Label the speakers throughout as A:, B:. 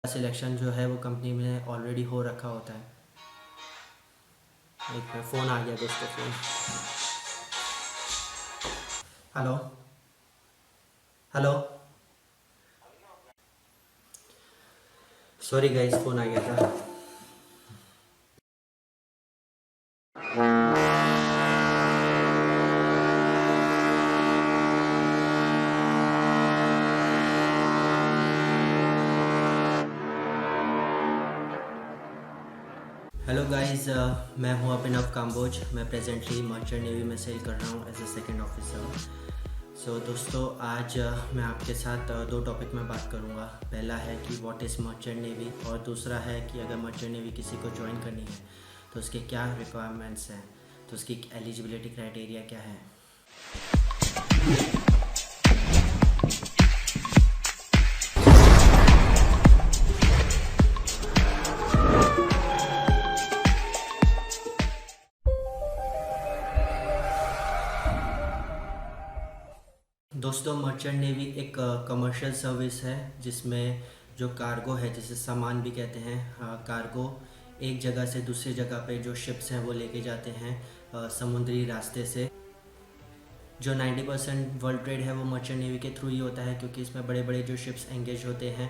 A: Selection जो है वो कंपनी में ऑलरेडी हो रखा होता है। एक मिनट, फ़ोन आ गया दोस्तों, phone. Hello hello, sorry guys, phone आ गया था। हेलो गाइस, मैं हूँ अभिनव काम्बोज। मैं प्रेजेंटली मर्चेंट नेवी में सेल कर रहा हूँ as a second officer. So दोस्तों, आज मैं आपके साथ दो टॉपिक में बात करूँगा। पहला है कि व्हाट इज़ मर्चेंट नेवी, और दूसरा है कि अगर मर्चेंट नेवी किसी को ज्वाइन करनी है तो उसके क्या रिक्वायरमेंट्स हैं, तो उसकी एलिजिबिलिटी क्राइटेरिया क्या है। दोस्तों, मर्चेंट नेवी एक कमर्शियल सर्विस है जिसमें जो कार्गो है, जिसे सामान भी कहते हैं, कार्गो एक जगह से दूसरी जगह पे जो शिप्स हैं वो लेके जाते हैं समुद्री रास्ते से। जो 90% वर्ल्ड ट्रेड है वो मर्चेंट नेवी के थ्रू ही होता है, क्योंकि इसमें बड़े बड़े जो शिप्स एंगेज होते हैं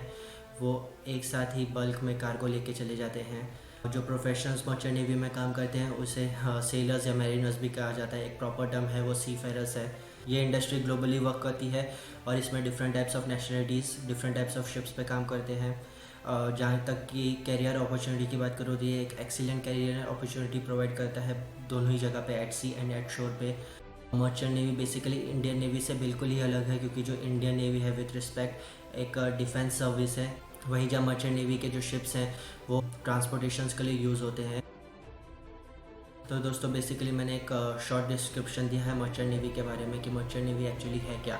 A: वो एक साथ ही बल्क में कार्गो लेके चले जाते हैं। जो प्रोफेशनल्स मर्चेंट नेवी में काम करते हैं उसे सेलर्स या मैरिनर्स भी कहा जाता है। एक प्रॉपर टर्म है वो सी फेरर्स है। ये इंडस्ट्री ग्लोबली वर्क करती है और इसमें different types of nationalities, different types of ships पे काम करते हैं। जहाँ तक कि कैरियर अपॉर्चुनिटी की बात करूँ तो ये एक एक्सीलेंट कैरियर अपॉर्चुनिटी प्रोवाइड करता है दोनों ही जगह पे, एट सी एंड एट शोर पे। Merchant navy basically Indian navy से बिल्कुल ही अलग है, क्योंकि जो इंडियन नेवी है विथ रिस्पेक्ट एक डिफेंस सर्विस है। वहीं जहाँ मर्चेंट नेवी के जो शिप्स हैं वो ट्रांसपोर्टेशंस के लिए यूज़ होते हैं। तो दोस्तों, बेसिकली मैंने एक शॉर्ट डिस्क्रिप्शन दिया है मर्चेंट नेवी के बारे में कि मर्चेंट नेवी एक्चुअली है क्या।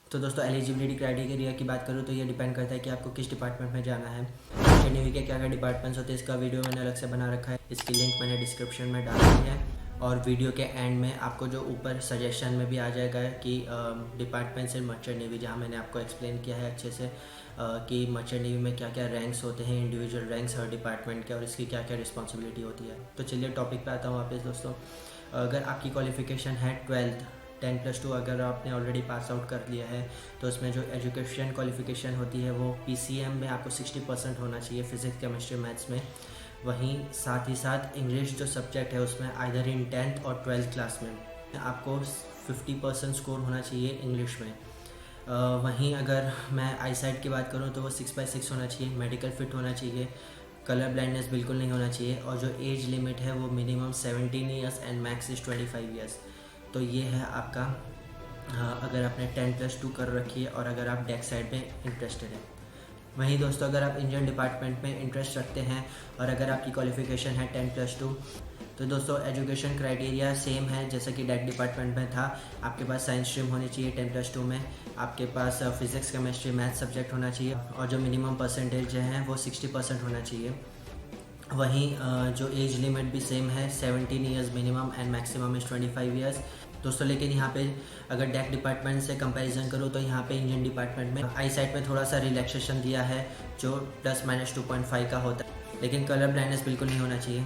A: तो दोस्तों, एलिजिबिलिटी क्राइटेरिया की बात करूँ तो ये डिपेंड करता है कि आपको किस डिपार्टमेंट में जाना है। मर्चेंट नेवी के क्या क्या डिपार्टमेंट्स होते हैं इसका वीडियो मैंने अलग से बना रखा है, इसकी लिंक मैंने डिस्क्रिप्शन में डाल दी है। और वीडियो के एंड में आपको जो ऊपर सजेशन में भी आ जाएगा कि डिपार्टमेंट्स इन मर्चेंट नेवी, जहाँ मैंने आपको एक्सप्लेन किया है अच्छे से कि मर्चेंट नेवी में क्या क्या रैंक्स होते हैं, इंडिविजुअल रैंक्स हर डिपार्टमेंट के, और इसकी क्या क्या रिस्पॉन्सिबिलिटी होती है। तो चलिए टॉपिक पे आता हूँ वापस। दोस्तों, अगर आपकी क्वालिफिकेशन है 10+2, अगर आपने ऑलरेडी पास आउट कर लिया है तो उसमें जो एजुकेशन क्वालिफिकेशन होती है वो PCM में आपको 60% होना चाहिए, फिजिक्स केमिस्ट्री मैथ्स में। वहीं साथ ही साथ इंग्लिश जो सब्जेक्ट है उसमें आइदर इन 10th और 12th क्लास में आपको 50% स्कोर होना चाहिए इंग्लिश में। वहीं अगर मैं आई साइट की बात करूँ तो वो 6/6 होना चाहिए, मेडिकल फिट होना चाहिए, कलर ब्लाइंडनेस बिल्कुल नहीं होना चाहिए, और जो एज लिमिट है वो minimum 17 years and max is 25 years. तो ये है आपका, अगर आपने 10+2 कर रखी है और अगर आप डेक साइड में इंटरेस्टेड हैं। वहीं दोस्तों, अगर आप इंजन डिपार्टमेंट में इंटरेस्ट रखते हैं और अगर आपकी क्वालिफिकेशन है 10+2, तो दोस्तों एजुकेशन क्राइटेरिया सेम है जैसा कि डेक डिपार्टमेंट में था। आपके पास साइंस स्ट्रीम होनी चाहिए 10+2 में, आपके पास फिजिक्स केमिस्ट्री मैथ सब्जेक्ट होना चाहिए, और जो मिनिमम परसेंटेज है वो 60% होना चाहिए। वहीं जो एज लिमिट भी सेम है, 17 years minimum and maximum is 25 years. दोस्तों, लेकिन यहाँ पे अगर डेक डिपार्टमेंट से कंपैरिजन करूँ तो यहाँ पे इंजन डिपार्टमेंट में आई साइट में थोड़ा सा रिलैक्सेशन दिया है जो ±2.5 का होता है, लेकिन कलर ब्लाइंडनेस बिल्कुल नहीं होना चाहिए।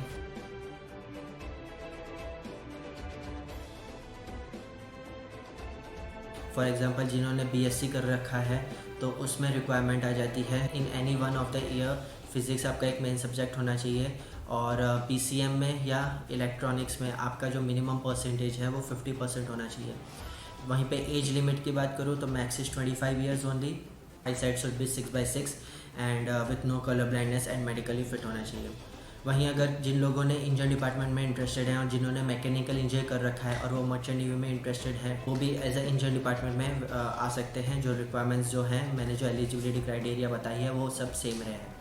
A: फॉर एग्जांपल, जिन्होंने BSc कर रखा है तो उसमें रिक्वायरमेंट आ जाती है in any one of the year physics आपका एक मेन सब्जेक्ट होना चाहिए, और PCM में या इलेक्ट्रॉनिक्स में आपका जो मिनिमम परसेंटेज है वो 50% होना चाहिए। वहीं पे एज लिमिट की बात करूँ तो max is 25 years only, eye sight should be 6/6 and with no colour blindness and medically fit होना चाहिए। वहीं अगर जिन लोगों ने इंजन डिपार्टमेंट में इंटरेस्टेड हैं और जिन्होंने मैकेनिकल इंजीनियर कर रखा है और वो मर्चेंट नेवी में इंटरेस्टेड है, वो भी एज ए इंजन डिपार्टमेंट में आ सकते हैं। जो रिक्वायरमेंट्स जो हैं, मैंने जो एलिजिबिलिटी क्राइटेरिया बताई है वो सब सेम रहे हैं।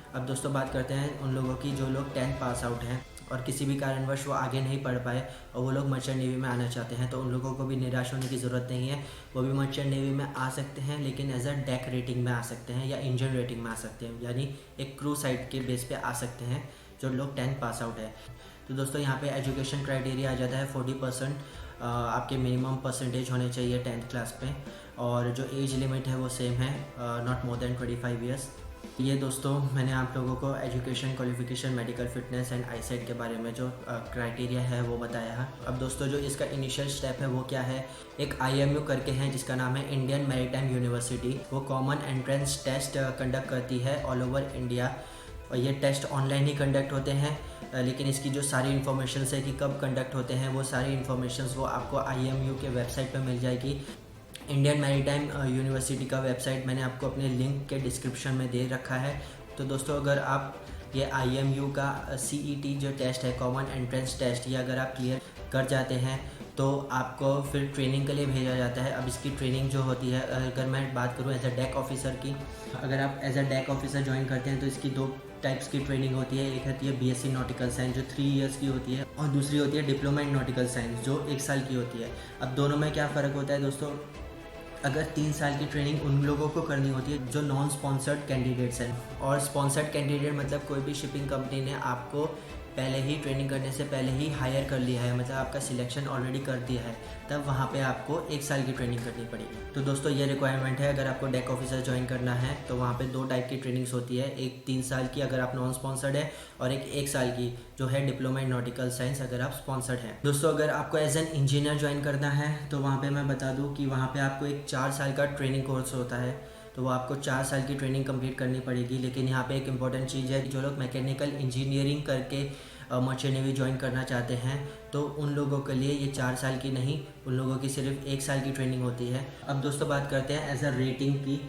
A: अब दोस्तों, बात करते हैं उन लोगों की जो लोग 10th पास आउट हैं और किसी भी कारणवश वो आगे नहीं पढ़ पाए और वो लोग मर्चेंट नेवी में आना चाहते हैं। तो उन लोगों को भी निराश होने की ज़रूरत नहीं है, वो भी मर्चेंट नेवी में आ सकते हैं, लेकिन एज अ डेक रेटिंग में आ सकते हैं या इंजन रेटिंग में आ सकते हैं, यानी एक क्रू साइड के बेस पे आ सकते हैं। जो लोग 10th पास आउट है। तो दोस्तों यहाँ पे एजुकेशन क्राइटेरिया आ जाता है 40% आपके मिनिमम परसेंटेज होने चाहिए 10th क्लास पे, और जो एज लिमिट है वो सेम है, नॉट मोर देन 25 ईयर्स। ये दोस्तों मैंने आप लोगों को education, qualification, medical fitness and eyesight के बारे में जो क्राइटेरिया है वो बताया है। अब दोस्तों जो इसका इनिशियल स्टेप है वो क्या है, एक IMU करके है जिसका नाम है इंडियन मैरीटाइम यूनिवर्सिटी। वो कॉमन एंट्रेंस टेस्ट कंडक्ट करती है ऑल ओवर इंडिया, और ये टेस्ट ऑनलाइन ही कंडक्ट होते हैं, लेकिन इसकी जो सारी इन्फॉर्मेशन है कि कब कंडक्ट होते हैं वो सारी इन्फॉर्मेशन वो आपको IMU के वेबसाइट पर मिल जाएगी। इंडियन मैरीटाइम यूनिवर्सिटी का वेबसाइट मैंने आपको अपने लिंक के डिस्क्रिप्शन में दे रखा है। तो दोस्तों अगर आप ये IMU का CET जो टेस्ट है, कॉमन एंट्रेंस टेस्ट, ये अगर आप क्लियर कर जाते हैं तो आपको फिर ट्रेनिंग के लिए भेजा जाता है। अब इसकी ट्रेनिंग जो होती है, अगर मैं बात करूँ एज अ डेक ऑफिसर की, अगर आप as a deck officer join करते हैं तो इसकी 2 टाइप्स की ट्रेनिंग होती है। एक होती है BSc नॉटिकल साइंस जो 3 इयर्स की होती है, और दूसरी होती है डिप्लोमा इन नॉटिकल साइंस जो 1 साल की होती है। अब दोनों में क्या फ़र्क होता है दोस्तों, अगर 3 साल की ट्रेनिंग उन लोगों को करनी होती है जो नॉन स्पॉन्सर्ड कैंडिडेट्स हैं, और स्पॉन्सर्ड कैंडिडेट मतलब कोई भी शिपिंग कंपनी ने आपको पहले ही ट्रेनिंग करने से पहले ही हायर कर लिया है, मतलब आपका सिलेक्शन ऑलरेडी कर दिया है, तब वहाँ पे आपको 1 साल की ट्रेनिंग करनी पड़ेगी। तो दोस्तों ये रिक्वायरमेंट है, अगर आपको डेक ऑफिसर ज्वाइन करना है तो वहाँ पे 2 टाइप की ट्रेनिंग्स होती है, एक 3 साल की अगर आप नॉन स्पॉन्सर्ड है, और एक 1 साल की जो है डिप्लोमा इन नॉटिकल साइंस अगर आप स्पॉन्सर्ड हैं। दोस्तों अगर आपको एज एन इंजीनियर ज्वाइन करना है तो वहाँ पर मैं बता दूँ कि वहाँ पर आपको एक 4 साल का ट्रेनिंग कोर्स होता है, तो वो आपको 4 साल की ट्रेनिंग कंप्लीट करनी पड़ेगी। लेकिन यहाँ पे एक इम्पॉर्टेंट चीज़ है, जो लोग मैकेनिकल इंजीनियरिंग करके मर्चेंट नेवी ज्वाइन करना चाहते हैं तो उन लोगों के लिए ये 4 साल की नहीं, उन लोगों की सिर्फ 1 साल की ट्रेनिंग होती है। अब दोस्तों बात करते हैं एज अ रेटिंग की,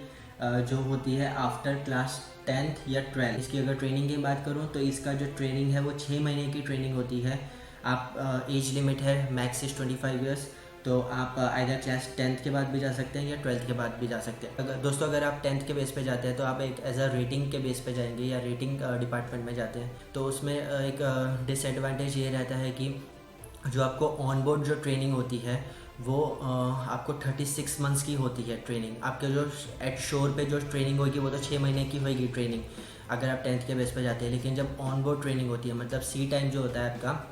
A: जो होती है आफ्टर क्लास 10th या 12th। इसकी अगर ट्रेनिंग की बात करूँ तो इसका जो ट्रेनिंग है वो 6 महीने की ट्रेनिंग होती है। आप एज लिमिट है मैक्स इज 25 ईयर्स, तो आप आइदर क्लास 10th के बाद भी जा सकते हैं या 12th के बाद भी जा सकते हैं। दोस्तों अगर आप 10th के बेस पे जाते हैं तो आप एक एज अ रेटिंग के बेस पे जाएंगे या रेटिंग डिपार्टमेंट में जाते हैं, तो उसमें एक डिसएडवांटेज ये रहता है कि जो आपको ऑन बोर्ड जो ट्रेनिंग होती है वो आपको 36 मंथ्स की होती है ट्रेनिंग। आपके जो एट शोर पे जो ट्रेनिंग होगी वो तो 6 महीने की होगी ट्रेनिंग अगर आप 10th के बेस पे जाते हैं, लेकिन जब ऑन बोर्ड ट्रेनिंग होती है मतलब सी टाइम जो होता है आपका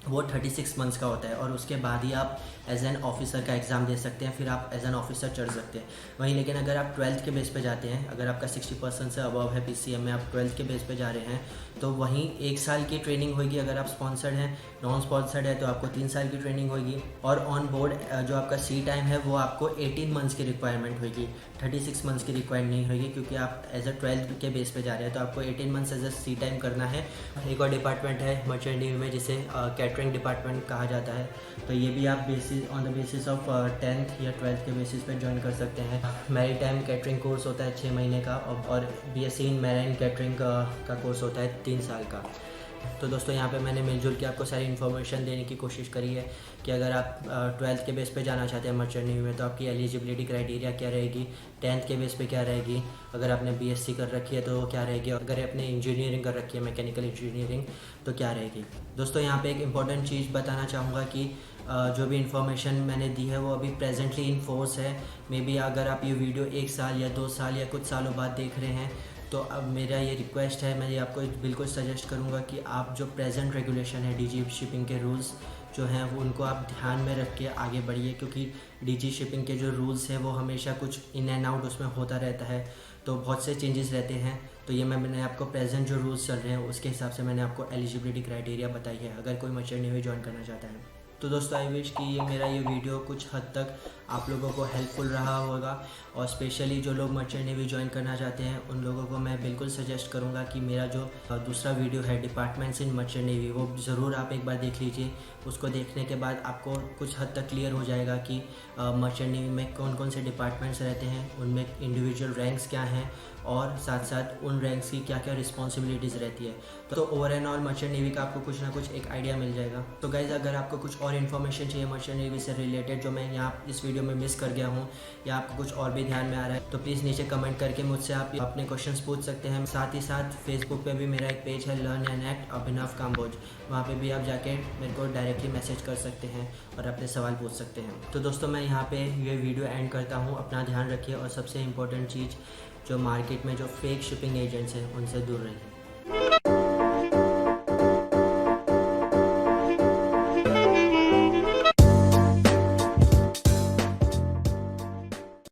A: वो 36 मंथ्स का होता है, और उसके बाद ही आप एज एन ऑफिसर का एग्ज़ाम दे सकते हैं, फिर आप एज एन ऑफिसर चढ़ सकते हैं। वहीं लेकिन अगर आप 12th के बेस पे जाते हैं, अगर आपका 60% से अबव है PCM में, आप 12th के बेस पे जा रहे हैं तो वहीं 1 साल की ट्रेनिंग होगी अगर आप स्पॉन्सर्ड हैं, नॉन स्पॉन्सर्ड है तो आपको 3 साल की ट्रेनिंग होगी, और ऑन बोर्ड जो आपका सी टाइम है वो आपको 18 मंथ्स की रिक्वायरमेंट होगी, 36 मंथ्स की रिक्वायरमेंट नहीं होगी, क्योंकि आप एज अ 12th के बेस पे जा रहे हैं तो आपको 18 months as a sea time करना है। एक और डिपार्टमेंट है मर्चेंट नेवी में जिसे कैटरिंग डिपार्टमेंट कहा जाता है, तो ये भी आप on the basis of 10th या 12th के बेसिस पे ज्वाइन कर सकते हैं। मैरीटाइम कैटरिंग कोर्स होता है 6 महीने का, और BSc इन मैराइन कैटरिंग का कोर्स होता है 3 साल का। तो दोस्तों यहाँ पे मैंने मिलजुल के आपको सारी इन्फॉर्मेशन देने की कोशिश करी है कि अगर आप 12th के बेस पे जाना चाहते हैं मर्चेंट नेवी में तो आपकी एलिजिबिलिटी क्राइटेरिया क्या रहेगी, 10th के बेस पे क्या रहेगी, अगर आपने BSc कर रखी है तो क्या रहेगी, और अगर आपने इंजीनियरिंग कर रखी है मैकेनिकल इंजीनियरिंग तो क्या रहेगी। दोस्तों यहाँ पे एक इम्पॉर्टेंट चीज़ बताना चाहूँगा कि जो भी इन्फॉर्मेशन मैंने दी है वो अभी प्रेजेंटली इन फोर्स है। मे बी अगर आप ये वीडियो 1 साल या 2 साल या कुछ सालों बाद देख रहे हैं तो अब मेरा ये रिक्वेस्ट है, मैं ये आपको बिल्कुल सजेस्ट करूँगा कि आप जो प्रेजेंट रेगुलेशन है DG शिपिंग के रूल्स जो हैं वो उनको आप ध्यान में रख के आगे बढ़िए, क्योंकि DG शिपिंग के जो रूल्स हैं वो हमेशा कुछ इन एंड आउट उसमें होता रहता है, तो बहुत से चेंजेस रहते हैं। तो ये मैंने आपको प्रेजेंट जो रूल्स चल रहे हैं उसके हिसाब से मैंने आपको एलिजिबिलिटी क्राइटेरिया बताई है अगर कोई मर्चेंट नेवी ज्वाइन करना चाहता है। तो दोस्तों आई विश कि मेरा ये वीडियो कुछ हद तक आप लोगों को हेल्पफुल रहा होगा, और स्पेशली जो लोग मर्चेंट नेवी ज्वाइन करना चाहते हैं उन लोगों को मैं बिल्कुल सजेस्ट करूंगा कि मेरा जो दूसरा वीडियो है डिपार्टमेंट्स इन मर्चेंट नेवी वो ज़रूर आप एक बार देख लीजिए। उसको देखने के बाद आपको कुछ हद तक क्लियर हो जाएगा कि मर्चेंट नेवी में कौन कौन से डिपार्टमेंट्स रहते हैं, उनमें इंडिविजुअल रैंक्स क्या हैं, और साथ साथ उन रैंक्स की क्या क्या रिस्पॉन्सिबिलिटीज़ रहती है। तो over and all merchant navy का आपको कुछ ना कुछ एक आइडिया मिल जाएगा। तो गाइज़ अगर आपको कुछ और इन्फॉर्मेशन चाहिए मर्चेंट नेवी से रिलेटेड जो मैं यहाँ इस वीडियो में मिस कर गया हूँ, या आपको कुछ और भी ध्यान में आ रहा है, तो प्लीज़ नीचे कमेंट करके मुझसे आप अपने क्वेश्चंस पूछ सकते हैं। साथ ही साथ फेसबुक पे भी मेरा एक पेज है लर्न एंड एक्ट अभिनव काम्बोज, वहाँ पे भी आप जाके मेरे को डायरेक्टली मैसेज कर सकते हैं और अपने सवाल पूछ सकते हैं। तो दोस्तों मैं यहाँ पे ये वीडियो एंड करता हूँ। अपना ध्यान रखिए, और सबसे इम्पोर्टेंट चीज़ जो मार्केट में जो फेक शिपिंग एजेंट्स हैं उनसे दूर रहिए।